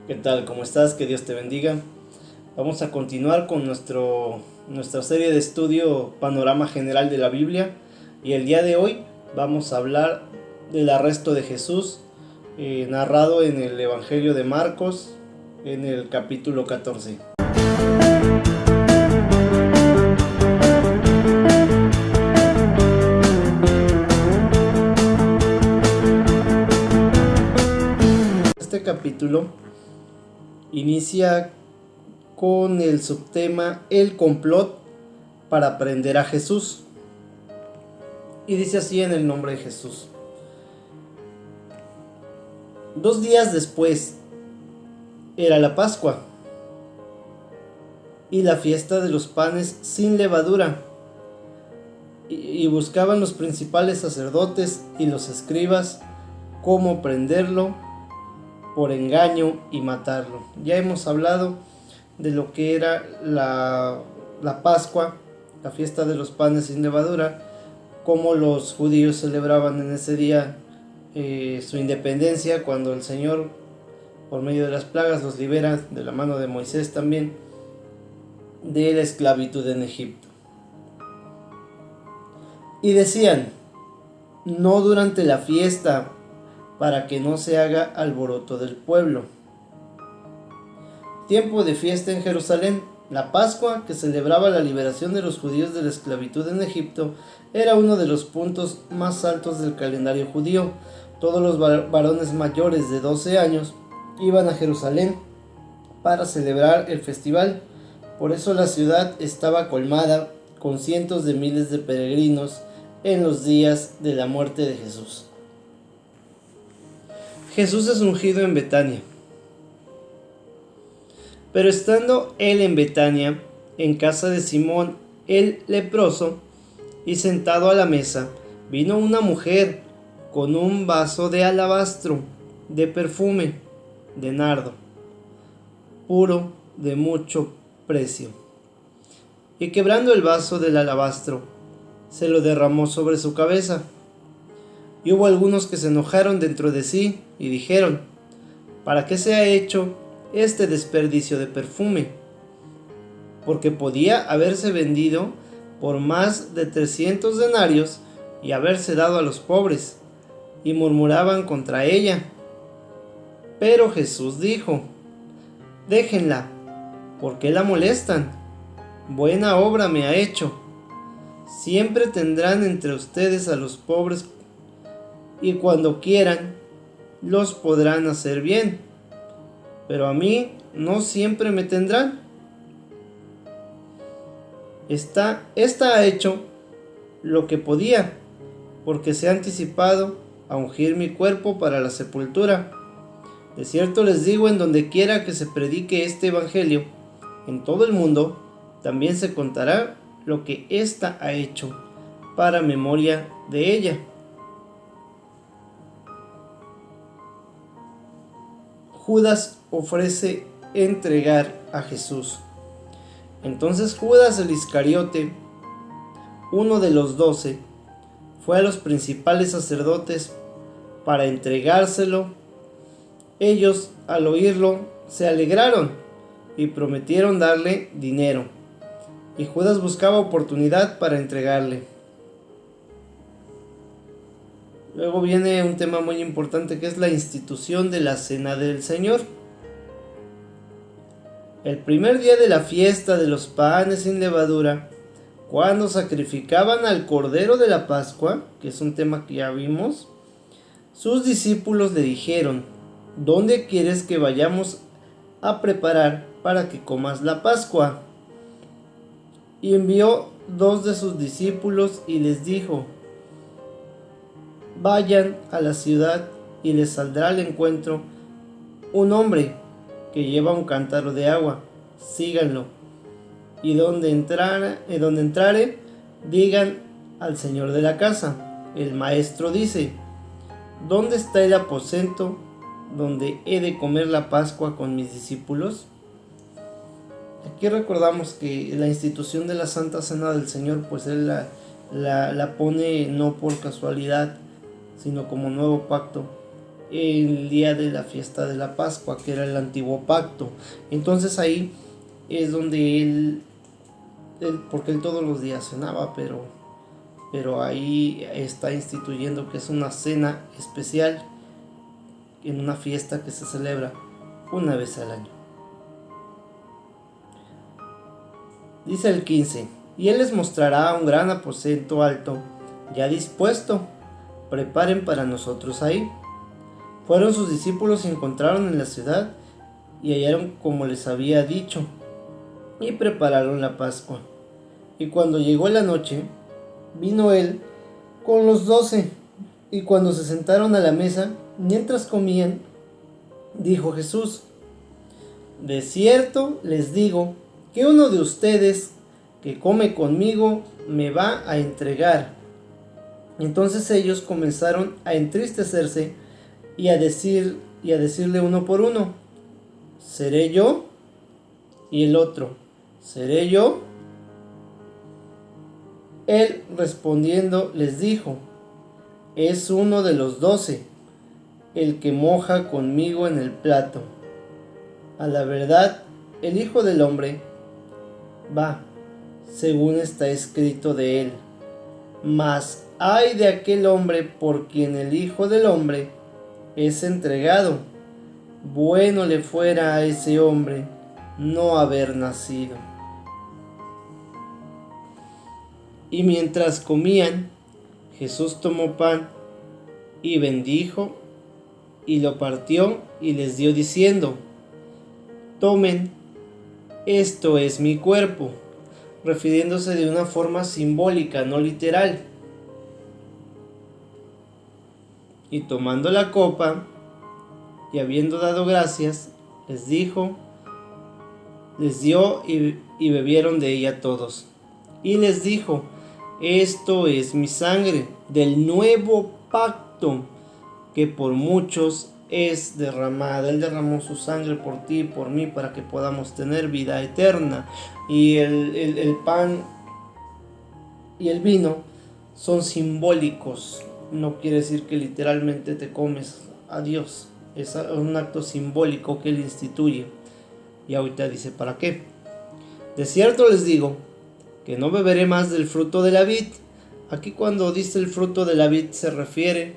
¿Qué tal? ¿Cómo estás? Que Dios te bendiga. Vamos a continuar con nuestra serie de estudio Panorama General de la Biblia, y el día de hoy vamos a hablar del arresto de Jesús, narrado en el Evangelio de Marcos en el capítulo 14. Este capítulo inicia con el subtema El complot para prender a Jesús, y dice así en el nombre de Jesús. 2 días después era la Pascua y la fiesta de los panes sin levadura, y buscaban los principales sacerdotes y los escribas cómo prenderlo por engaño y matarlo. Ya hemos hablado de lo que era la Pascua, la fiesta de los panes sin levadura, cómo los judíos celebraban en ese día su independencia, cuando el Señor, por medio de las plagas, los libera de la mano de Moisés también de la esclavitud en Egipto. Y decían: no durante la fiesta, para que no se haga alboroto del pueblo. Tiempo de fiesta en Jerusalén. La Pascua, que celebraba la liberación de los judíos de la esclavitud en Egipto, era uno de los puntos más altos del calendario judío. Todos los varones mayores de 12 años iban a Jerusalén para celebrar el festival. Por eso la ciudad estaba colmada con cientos de miles de peregrinos en los días de la muerte de Jesús. Jesús es ungido en Betania. Pero estando él en Betania, en casa de Simón el leproso, y sentado a la mesa, vino una mujer con un vaso de alabastro, de perfume, de nardo, puro, de mucho precio. Y quebrando el vaso del alabastro, se lo derramó sobre su cabeza. Y hubo algunos que se enojaron dentro de sí y dijeron: ¿para qué se ha hecho este desperdicio de perfume? Porque podía haberse vendido por más de 300 denarios y haberse dado a los pobres. Y murmuraban contra ella. Pero Jesús dijo: déjenla, ¿por qué la molestan? Buena obra me ha hecho. Siempre tendrán entre ustedes a los pobres, y cuando quieran los podrán hacer bien, pero a mí no siempre me tendrán. Esta ha hecho lo que podía, porque se ha anticipado a ungir mi cuerpo para la sepultura. De cierto les digo, en donde quiera que se predique este evangelio en todo el mundo, también se contará lo que ésta ha hecho, para memoria de ella. Judas ofrece entregar a Jesús. Entonces Judas el Iscariote, uno de los 12, fue a los principales sacerdotes para entregárselo. Ellos, al oírlo, se alegraron y prometieron darle dinero, y Judas buscaba oportunidad para entregarle. Luego viene un tema muy importante, que es la institución de la Cena del Señor. El primer día de la fiesta de los panes sin levadura, cuando sacrificaban al Cordero de la Pascua, que es un tema que ya vimos, sus discípulos le dijeron: ¿dónde quieres que vayamos a preparar para que comas la Pascua? Y envió 2 de sus discípulos y les dijo: vayan a la ciudad y les saldrá al encuentro un hombre que lleva un cántaro de agua. Síganlo, y donde entrare, digan al señor de la casa: el maestro dice, ¿dónde está el aposento donde he de comer la Pascua con mis discípulos? Aquí recordamos que la institución de la Santa Cena del Señor, pues él la pone no por casualidad, sino como nuevo pacto el día de la fiesta de la Pascua, que era el antiguo pacto. Entonces ahí es donde porque él todos los días cenaba, pero ahí está instituyendo que es una cena especial en una fiesta que se celebra una vez al año. Dice el 15: y él les mostrará un gran aposento alto, ya dispuesto, preparen para nosotros ahí. Fueron sus discípulos y encontraron en la ciudad y hallaron como les había dicho, y prepararon la Pascua. Y cuando llegó la noche, vino él con los 12, y cuando se sentaron a la mesa, mientras comían, dijo Jesús: de cierto les digo que uno de ustedes que come conmigo me va a entregar. Entonces ellos comenzaron a entristecerse y a decirle uno por uno: ¿seré yo? Y el otro: ¿seré yo? Él respondiendo les dijo: es uno de los 12, el que moja conmigo en el plato. A la verdad, el Hijo del Hombre va, según está escrito de él. Mas ay de aquel hombre por quien el Hijo del Hombre es entregado. Bueno le fuera a ese hombre no haber nacido. Y mientras comían, Jesús tomó pan y bendijo y lo partió y les dio diciendo: tomen, esto es mi cuerpo, refiriéndose de una forma simbólica, no literal. Y tomando la copa y habiendo dado gracias, les dio y bebieron de ella todos. Y les dijo: esto es mi sangre del nuevo pacto, que por muchos es derramada. Él derramó su sangre por ti y por mí para que podamos tener vida eterna. Y el pan y el vino son simbólicos. No quiere decir que literalmente te comes a Dios. Es un acto simbólico que Él instituye. Y ahorita dice para qué. De cierto les digo que no beberé más del fruto de la vid. Aquí cuando dice el fruto de la vid se refiere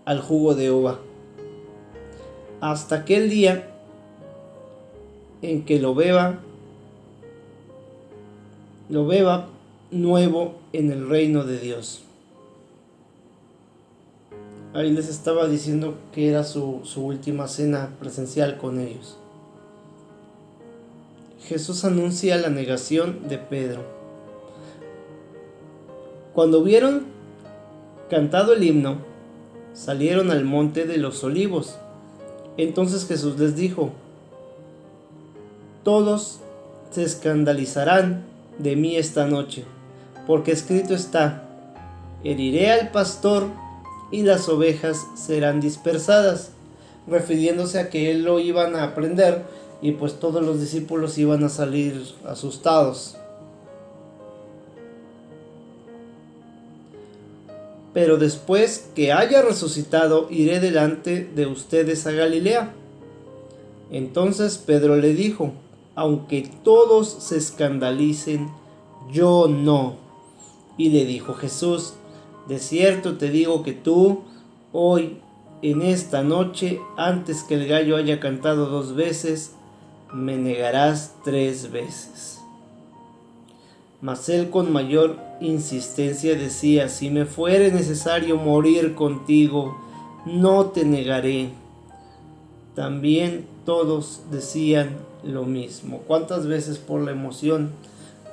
al jugo de uva, hasta aquel día en que lo beba nuevo en el reino de Dios. Ahí les estaba diciendo que era su última cena presencial con ellos. Jesús anuncia la negación de Pedro. Cuando hubieron cantado el himno, salieron al monte de los olivos. Entonces Jesús les dijo: todos se escandalizarán de mí esta noche, porque escrito está: heriré al pastor y las ovejas serán dispersadas, refiriéndose a que él lo iban a aprender y pues todos los discípulos iban a salir asustados. Pero después que haya resucitado, iré delante de ustedes a Galilea. Entonces Pedro le dijo: aunque todos se escandalicen, yo no. Y le dijo Jesús: de cierto te digo que tú, hoy, en esta noche, antes que el gallo haya cantado 2 veces, me negarás 3 veces. Mas él con mayor insistencia decía: si me fuere necesario morir contigo, no te negaré. También todos decían lo mismo. ¿Cuántas veces por la emoción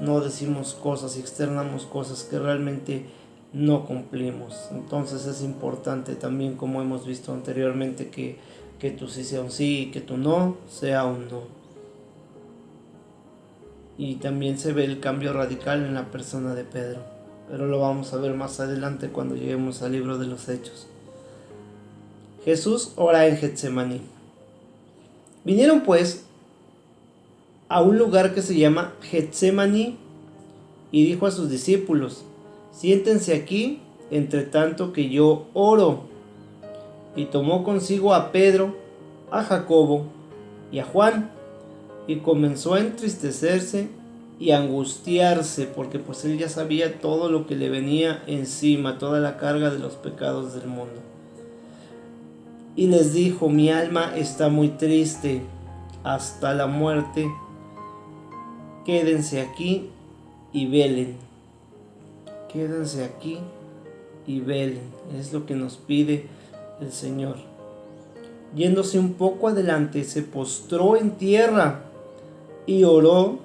no decimos cosas y externamos cosas que realmente no cumplimos? Entonces es importante también, como hemos visto anteriormente, que tu sí sea un sí y que tu no sea un no. Y también se ve el cambio radical en la persona de Pedro, pero lo vamos a ver más adelante cuando lleguemos al libro de los Hechos. Jesús ora en Getsemaní. Vinieron pues a un lugar que se llama Getsemaní y dijo a sus discípulos: siéntense aquí entre tanto que yo oro. y tomó consigo a Pedro, a Jacobo y a Juan, y comenzó a entristecerse y a angustiarse, porque pues él ya sabía todo lo que le venía encima, toda la carga de los pecados del mundo. Y les dijo: mi alma está muy triste hasta la muerte, quédense aquí y velen. Quédense aquí y velen, es lo que nos pide el Señor. Yéndose un poco adelante, se postró en tierra y oró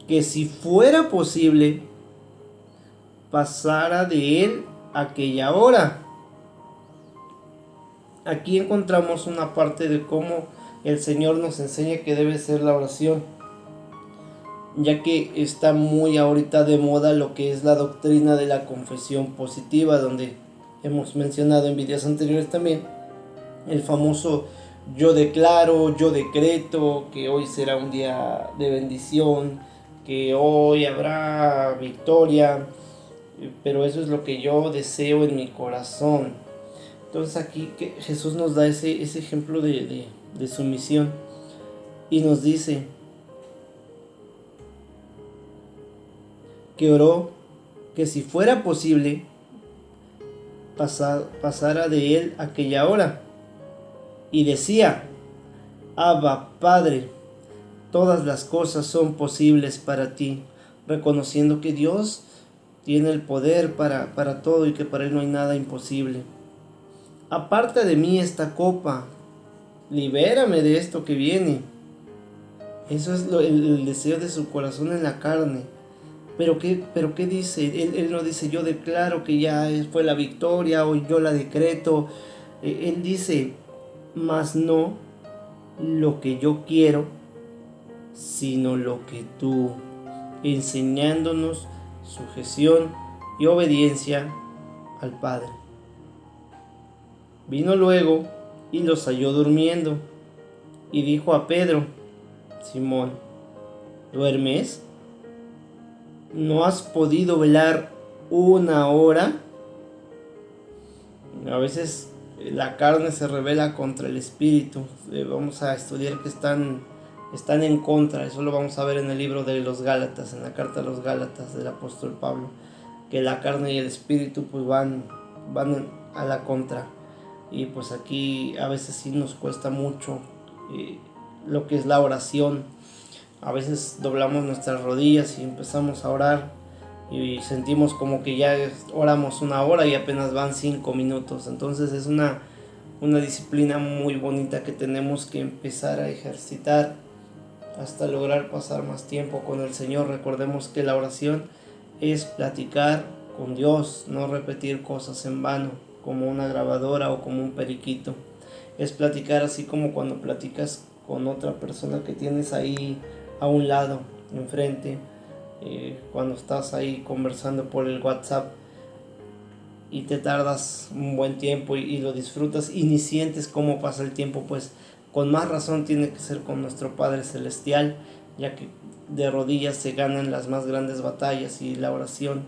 que si fuera posible pasara de él aquella hora. Aquí encontramos una parte de cómo el Señor nos enseña que debe ser la oración, ya que está muy ahorita de moda lo que es la doctrina de la confesión positiva, donde hemos mencionado en videos anteriores también el famoso yo declaro, yo decreto que hoy será un día de bendición, que hoy habrá victoria, pero eso es lo que yo deseo en mi corazón. Entonces aquí que Jesús nos da ese ejemplo de sumisión y nos dice que oró que si fuera posible pasara de él aquella hora, y decía: Abba, Padre, todas las cosas son posibles para ti, reconociendo que Dios tiene el poder para todo y que para él no hay nada imposible. Aparta de mí esta copa, libérame de esto que viene. Eso es el deseo de su corazón en la carne. Pero ¿qué dice? Él no dice: yo declaro que ya fue la victoria, o yo la decreto. Él dice: mas no lo que yo quiero, sino lo que tú, enseñándonos sujeción y obediencia al Padre. Vino luego y los halló durmiendo, y dijo a Pedro: Simón, ¿duermes? ¿No has podido velar una hora? A veces la carne se rebela contra el espíritu. Vamos a estudiar que están en contra. Eso lo vamos a ver en el libro de los Gálatas, en la carta a los Gálatas del apóstol Pablo, que la carne y el espíritu pues van a la contra. Y pues aquí a veces sí nos cuesta mucho lo que es la oración. A veces doblamos nuestras rodillas y empezamos a orar y sentimos como que ya oramos una hora y apenas van 5 minutos. Entonces es una disciplina muy bonita que tenemos que empezar a ejercitar hasta lograr pasar más tiempo con el Señor. Recordemos que la oración es platicar con Dios, no repetir cosas en vano como una grabadora o como un periquito. Es platicar así como cuando platicas con otra persona que tienes ahí a un lado, enfrente, cuando estás ahí conversando por el WhatsApp y te tardas un buen tiempo y lo disfrutas y ni sientes cómo pasa el tiempo, pues con más razón tiene que ser con nuestro Padre Celestial, ya que de rodillas se ganan las más grandes batallas, y la oración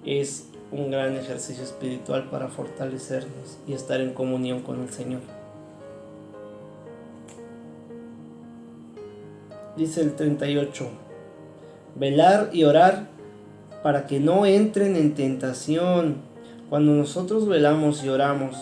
es un gran ejercicio espiritual para fortalecernos y estar en comunión con el Señor. Dice el 38: velar y orar para que no entren en tentación. Cuando nosotros velamos y oramos,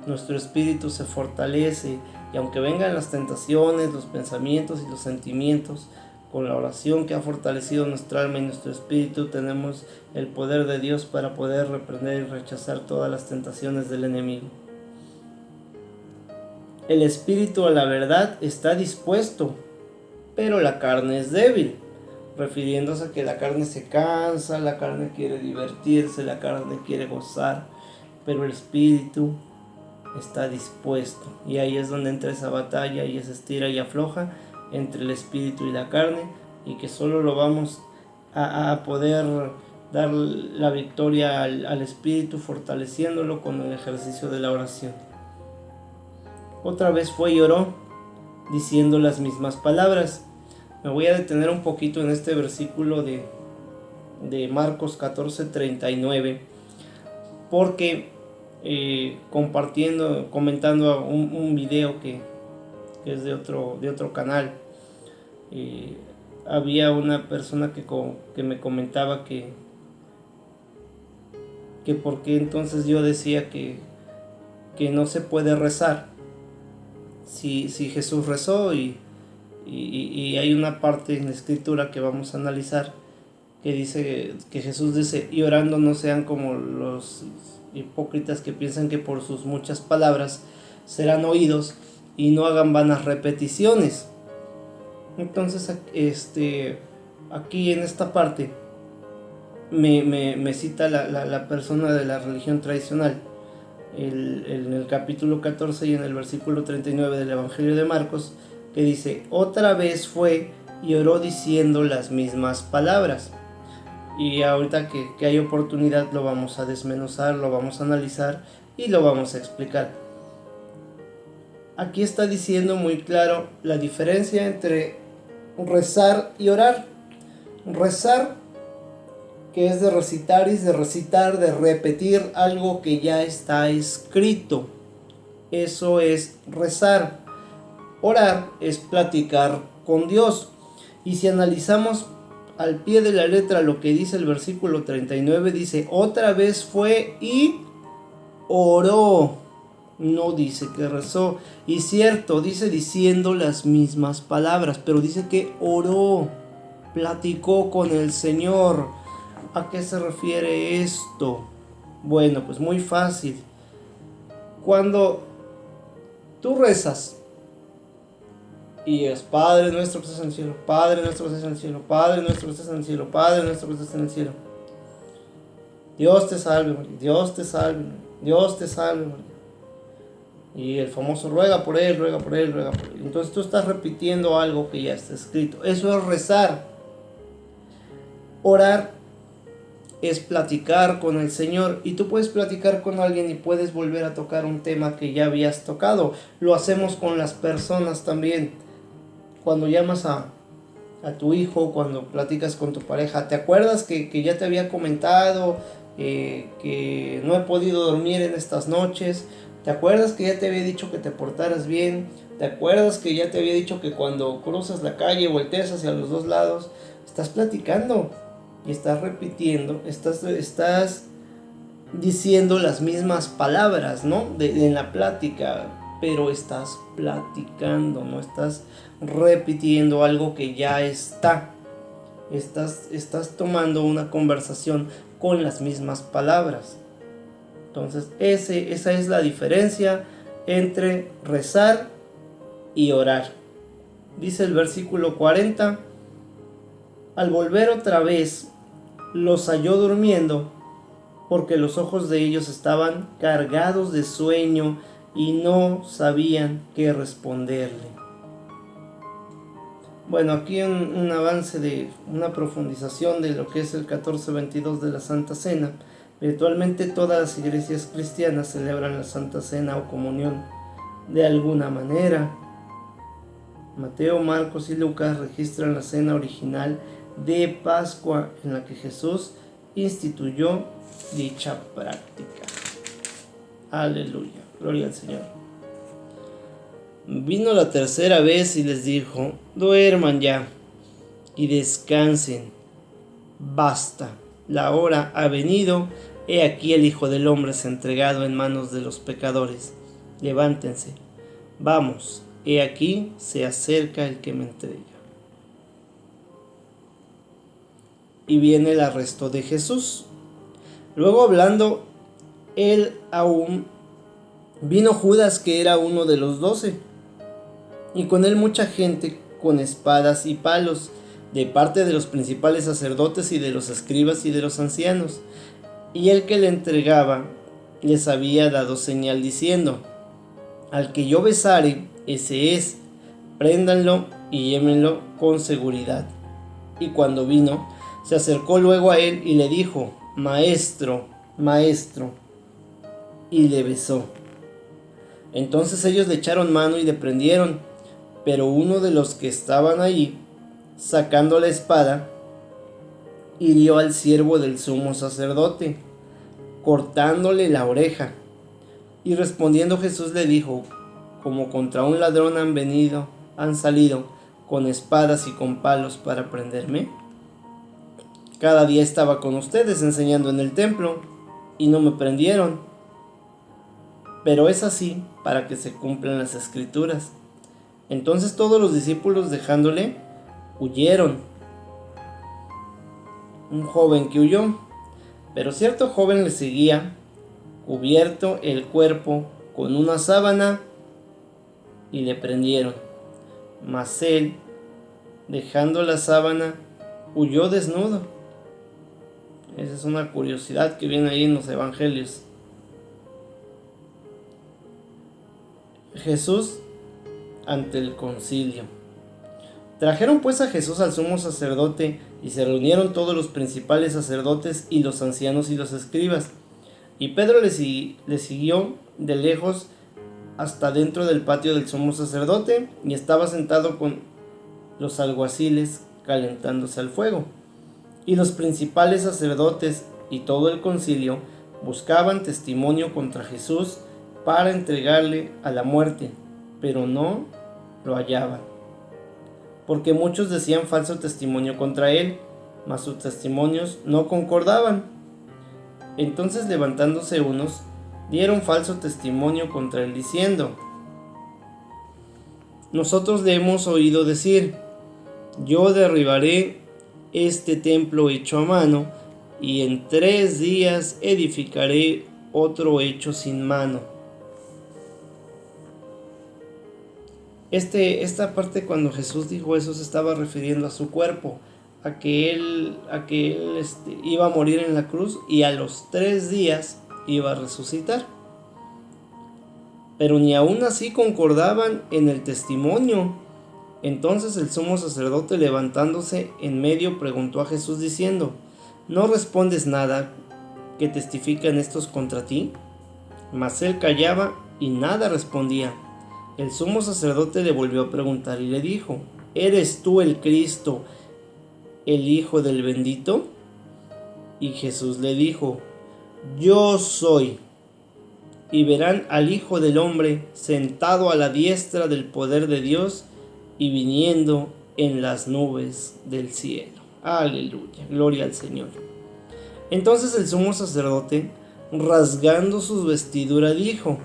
nuestro espíritu se fortalece, y aunque vengan las tentaciones, los pensamientos y los sentimientos, con la oración que ha fortalecido nuestra alma y nuestro espíritu, tenemos el poder de Dios para poder reprender y rechazar todas las tentaciones del enemigo. El espíritu a la verdad está dispuesto, pero la carne es débil, refiriéndose a que la carne se cansa, la carne quiere divertirse, la carne quiere gozar, pero el espíritu está dispuesto. Y ahí es donde entra esa batalla y esa estira y afloja entre el espíritu y la carne, y que solo lo vamos a poder dar la victoria al espíritu fortaleciéndolo con el ejercicio de la oración. Otra vez fue y oró, diciendo las mismas palabras. Me voy a detener un poquito en este versículo de Marcos 14:39, porque comentando un video que es de otro canal. Había una persona que me comentaba que por qué entonces yo decía que no se puede rezar si Jesús rezó, y hay una parte en la escritura que vamos a analizar que dice que Jesús dice: y orando no sean como los hipócritas que piensan que por sus muchas palabras serán oídos, y no hagan vanas repeticiones. Entonces aquí en esta parte me cita la persona de la religión tradicional en el capítulo 14 y en el versículo 39 del Evangelio de Marcos, que dice: otra vez fue y oró diciendo las mismas palabras. Y ahorita que hay oportunidad lo vamos a desmenuzar, lo vamos a analizar y lo vamos a explicar. Aquí está diciendo muy claro la diferencia entre rezar y orar. Rezar, que es de recitar, y de recitar, de repetir algo que ya está escrito. Eso es rezar. Orar es platicar con Dios. Y si analizamos al pie de la letra lo que dice el versículo 39, dice: otra vez fue y oró. No dice que rezó. Y cierto, dice diciendo las mismas palabras, pero dice que oró, platicó con el Señor. ¿A qué se refiere esto? Bueno, pues muy fácil. Cuando tú rezas y es: Padre nuestro que estás en el cielo, Padre nuestro que estás en el cielo, Padre nuestro que estás en el cielo, Padre nuestro que estás en el cielo, Dios te salve María, Dios te salve María, Dios te salve María. Y el famoso ruega por él, ruega por él, ruega por él. Entonces tú estás repitiendo algo que ya está escrito. Eso es rezar. Orar es platicar con el Señor, y tú puedes platicar con alguien y puedes volver a tocar un tema que ya habías tocado. Lo hacemos con las personas también. Cuando llamas a tu hijo, cuando platicas con tu pareja, ¿te acuerdas que ya te había comentado que no he podido dormir en estas noches? ¿Te acuerdas que ya te había dicho que te portaras bien? ¿Te acuerdas que ya te había dicho que cuando cruzas la calle volteas hacia los dos lados? Estás platicando y estás repitiendo, estás diciendo las mismas palabras, ¿no? En la plática, pero estás platicando, no estás repitiendo algo que ya está. Estás tomando una conversación con las mismas palabras. Entonces esa es la diferencia entre rezar y orar. Dice el versículo 40: al volver otra vez los halló durmiendo, porque los ojos de ellos estaban cargados de sueño y no sabían qué responderle. Bueno, aquí un avance de una profundización de lo que es el 14:22 de la Santa Cena. Virtualmente todas las iglesias cristianas celebran la Santa Cena o comunión de alguna manera. Mateo, Marcos y Lucas registran la cena original de Pascua en la que Jesús instituyó dicha práctica. Aleluya, gloria al Señor. Vino la tercera vez y les dijo: duerman ya y descansen. Basta, la hora ha venido. He aquí el Hijo del Hombre es entregado en manos de los pecadores. Levántense, vamos, he aquí se acerca el que me entrega. Y viene el arresto de Jesús. Luego, hablando él aún, vino Judas, que era uno de los 12, y con él mucha gente con espadas y palos, de parte de los principales sacerdotes y de los escribas y de los ancianos. Y el que le entregaba les había dado señal diciendo: al que yo besare, ese es, préndanlo y llévenlo con seguridad. Y cuando vino, se acercó luego a él y le dijo: maestro, maestro, y le besó. Entonces ellos le echaron mano y le prendieron, pero uno de los que estaban allí, sacando la espada, hirió al siervo del sumo sacerdote, cortándole la oreja. Y respondiendo Jesús le dijo: como contra un ladrón han salido con espadas y con palos para prenderme. Cada día estaba con ustedes enseñando en el templo y no me prendieron. Pero es así para que se cumplan las escrituras. Entonces todos los discípulos, dejándole, huyeron. Un joven que huyó, pero cierto joven le seguía, cubierto el cuerpo con una sábana, y le prendieron. Mas él, dejando la sábana, huyó desnudo. Esa es una curiosidad que viene ahí en los evangelios. Jesús ante el concilio. Trajeron pues a Jesús al sumo sacerdote, y se reunieron todos los principales sacerdotes y los ancianos y los escribas. Y Pedro le siguió de lejos hasta dentro del patio del sumo sacerdote, y estaba sentado con los alguaciles calentándose al fuego. Y los principales sacerdotes y todo el concilio buscaban testimonio contra Jesús para entregarle a la muerte, pero no lo hallaban, porque muchos decían falso testimonio contra él, mas sus testimonios no concordaban. Entonces, levantándose unos, dieron falso testimonio contra él, diciendo: nosotros le hemos oído decir: yo derribaré este templo hecho a mano, y en 3 días edificaré otro hecho sin mano. Esta parte, cuando Jesús dijo eso, se estaba refiriendo a su cuerpo, a que él iba a morir en la cruz y a los 3 días iba a resucitar. Pero ni aún así concordaban en el testimonio. Entonces el sumo sacerdote, levantándose en medio, preguntó a Jesús diciendo: ¿no respondes nada que testifican estos contra ti? Mas él callaba y nada respondía. El sumo sacerdote le volvió a preguntar y le dijo: ¿eres tú el Cristo, el Hijo del Bendito? Y Jesús le dijo: yo soy. Y verán al Hijo del Hombre sentado a la diestra del poder de Dios y viniendo en las nubes del cielo. Aleluya, gloria al Señor. Entonces el sumo sacerdote, rasgando sus vestiduras, dijo: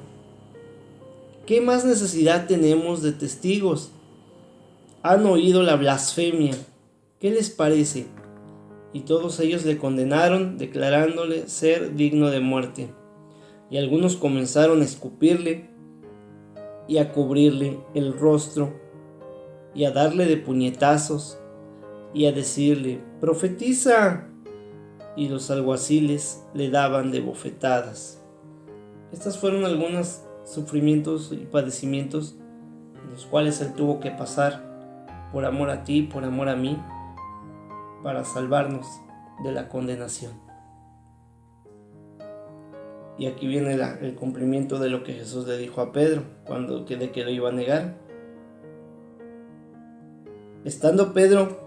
¿qué más necesidad tenemos de testigos? Han oído la blasfemia. ¿Qué les parece? Y todos ellos le condenaron, declarándole ser digno de muerte. Y algunos comenzaron a escupirle y a cubrirle el rostro y a darle de puñetazos y a decirle: profetiza. Y los alguaciles le daban de bofetadas. Estas fueron algunos sufrimientos y padecimientos los cuales él tuvo que pasar por amor a ti, por amor a mí, para salvarnos de la condenación. Y aquí viene el cumplimiento de lo que Jesús le dijo a Pedro de que lo iba a negar. Estando Pedro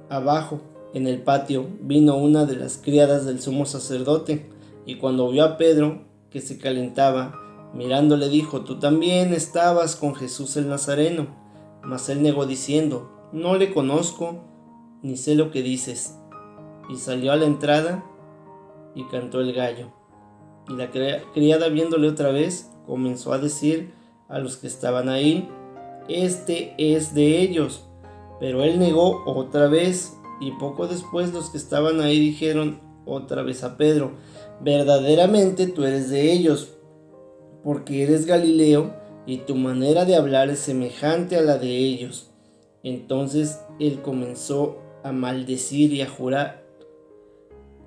abajo en el patio, vino una de las criadas del sumo sacerdote, y cuando vio a Pedro que se calentaba, mirándole dijo: tú también estabas con Jesús el Nazareno. Mas él negó diciendo: no le conozco, ni sé lo que dices. Y salió a la entrada y cantó el gallo. Y la criada, viéndole otra vez, comenzó a decir a los que estaban ahí: este es de ellos. Pero él negó otra vez, y poco después los que estaban ahí dijeron otra vez a Pedro: verdaderamente tú eres de ellos, porque eres Galileo, y tu manera de hablar es semejante a la de ellos. Entonces él comenzó a maldecir y a jurar: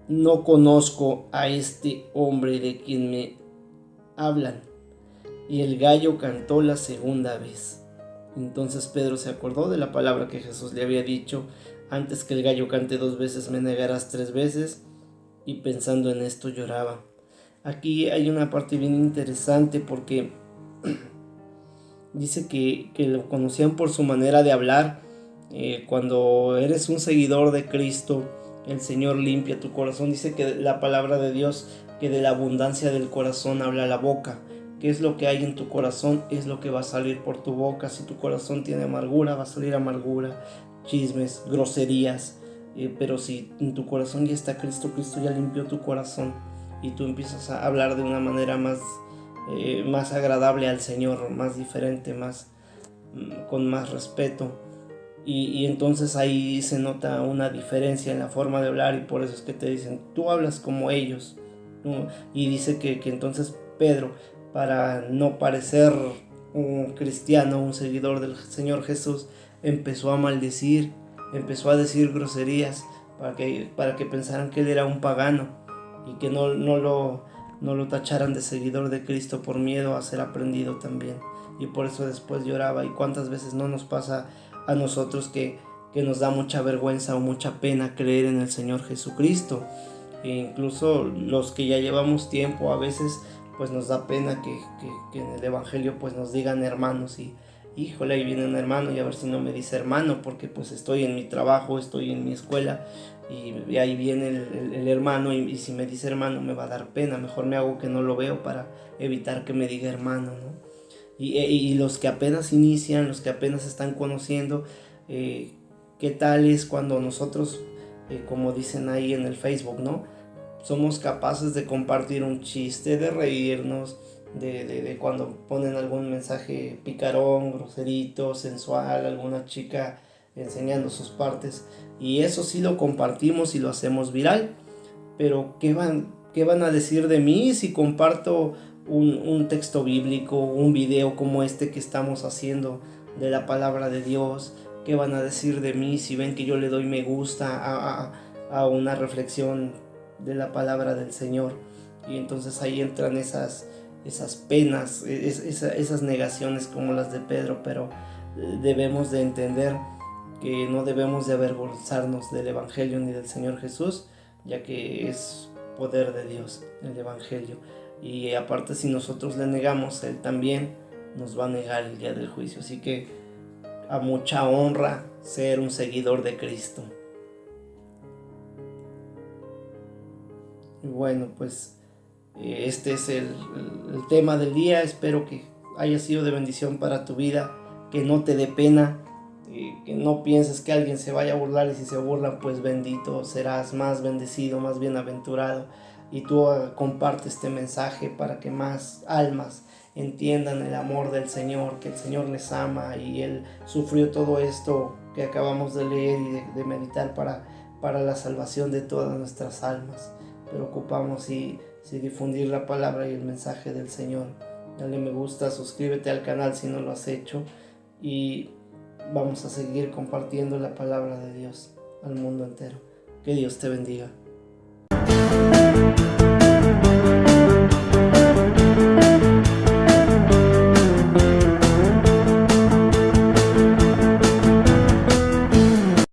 no conozco a este hombre de quien me hablan. Y el gallo cantó la segunda vez. Entonces Pedro se acordó de la palabra que Jesús le había dicho: antes que el gallo cante 2 veces me negarás 3 veces. Y pensando en esto lloraba. Aquí hay una parte bien interesante, porque dice que lo conocían por su manera de hablar. Cuando eres un seguidor de Cristo, el Señor limpia tu corazón. Dice que la palabra de Dios, que de la abundancia del corazón habla la boca. ¿Qué es lo que hay en tu corazón? Es lo que va a salir por tu boca. Si tu corazón tiene amargura, va a salir amargura, chismes, groserías. Pero si en tu corazón ya está Cristo, Cristo ya limpió tu corazón y tú empiezas a hablar de una manera más agradable al Señor, más diferente, con más respeto. Y entonces ahí se nota una diferencia en la forma de hablar, y por eso es que te dicen, tú hablas como ellos, ¿no? Y dice que entonces Pedro, para no parecer un cristiano, un seguidor del Señor Jesús, empezó a maldecir, empezó a decir groserías para que pensaran que él era un pagano y que no lo tacharan de seguidor de Cristo por miedo a ser aprendido también. Y por eso después lloraba. Y cuántas veces no nos pasa a nosotros que nos da mucha vergüenza o mucha pena creer en el Señor Jesucristo. E incluso los que ya llevamos tiempo, a veces pues nos da pena que en el Evangelio pues nos digan hermanos, y híjole, ahí viene un hermano y a ver si no me dice hermano, porque pues estoy en mi trabajo, estoy en mi escuela, y ahí viene el hermano, y si me dice hermano me va a dar pena, mejor me hago que no lo veo para evitar que me diga hermano, ¿no? Y los que apenas inician, los que apenas están conociendo, ¿qué tal es cuando nosotros, como dicen ahí en el Facebook, ¿no? Somos capaces de compartir un chiste, de reírnos, de cuando ponen algún mensaje picarón, groserito, sensual, alguna chica enseñando sus partes, y eso sí lo compartimos y lo hacemos viral. Pero ¿qué van a decir de mí si comparto un texto bíblico, un video como este que estamos haciendo de la palabra de Dios? ¿Qué van a decir de mí si ven que yo le doy me gusta a una reflexión de la palabra del Señor? Y entonces ahí entran esas penas, esas negaciones como las de Pedro, pero debemos de entender que no debemos de avergonzarnos del Evangelio ni del Señor Jesús, ya que es poder de Dios el Evangelio. Y aparte, si nosotros le negamos, Él también nos va a negar el día del juicio. Así que a mucha honra ser un seguidor de Cristo. Y bueno, pues este es el tema del día. Espero que haya sido de bendición para tu vida, que no te dé pena, que no pienses que alguien se vaya a burlar, y si se burlan, pues bendito serás, más bendecido, más bienaventurado. Y tú comparte este mensaje para que más almas entiendan el amor del Señor, que el Señor les ama y Él sufrió todo esto que acabamos de leer y de meditar para la salvación de todas nuestras almas. Pero ocupamos y difundir la palabra y el mensaje del Señor. Dale me gusta, suscríbete al canal si no lo has hecho, y vamos a seguir compartiendo la palabra de Dios al mundo entero. Que Dios te bendiga.